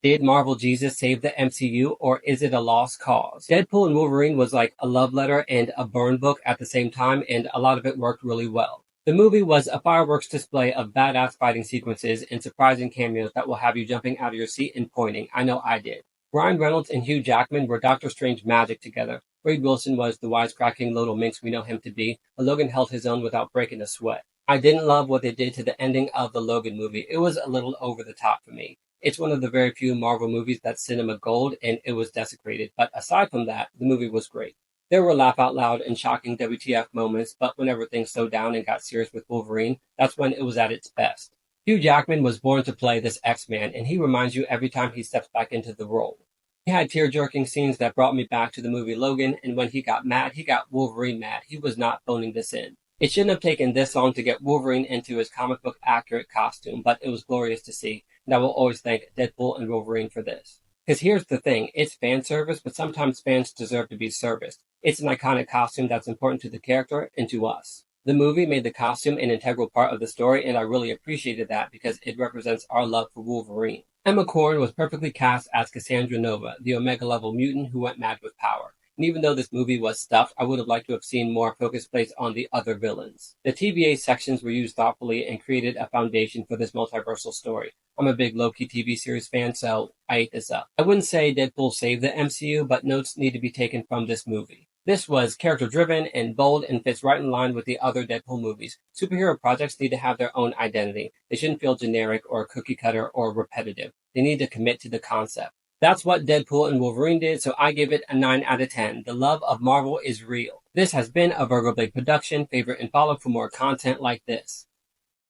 Did Marvel Jesus save the MCU, or is it a lost cause? Deadpool and Wolverine was like a love letter and a burn book at the same time, and a lot of it worked really well. The movie was a fireworks display of badass fighting sequences and surprising cameos that will have you jumping out of your seat and pointing. I know I did. Ryan Reynolds and Hugh Jackman were Doctor Strange magic together. Wade Wilson was the wisecracking little minx we know him to be, but Logan held his own without breaking a sweat. I didn't love what they did to the ending of the Logan movie. It was a little over the top for me. It's one of the very few Marvel movies that's cinema gold, and it was desecrated. But aside from that, the movie was great. There were laugh out loud and shocking WTF moments, but whenever things slowed down and got serious with Wolverine, that's when it was at its best. Hugh Jackman was born to play this X-Man, and he reminds you every time he steps back into the role. He had tear-jerking scenes that brought me back to the movie Logan, and when he got mad, he got Wolverine mad. He was not phoning this in. It shouldn't have taken this long to get Wolverine into his comic book accurate costume, but it was glorious to see, and I will always thank Deadpool and Wolverine for this. Because here's the thing, it's fan service, but sometimes fans deserve to be serviced. It's an iconic costume that's important to the character and to us. The movie made the costume an integral part of the story, and I really appreciated that because it represents our love for Wolverine. Emma Corrin was perfectly cast as Cassandra Nova, the Omega-level mutant who went mad with power. And even though this movie was stuffed, I would have liked to have seen more focus placed on the other villains. The TVA sections were used thoughtfully and created a foundation for this multiversal story. I'm a big Loki TV series fan, so I ate this up. I wouldn't say Deadpool saved the MCU, but notes need to be taken from this movie. This was character-driven and bold and fits right in line with the other Deadpool movies. Superhero projects need to have their own identity. They shouldn't feel generic or cookie-cutter or repetitive. They need to commit to the concept. That's what Deadpool and Wolverine did, so I give it a 9 out of 10. The love of Marvel is real. This has been a Virgo Blade production. Favorite and follow for more content like this.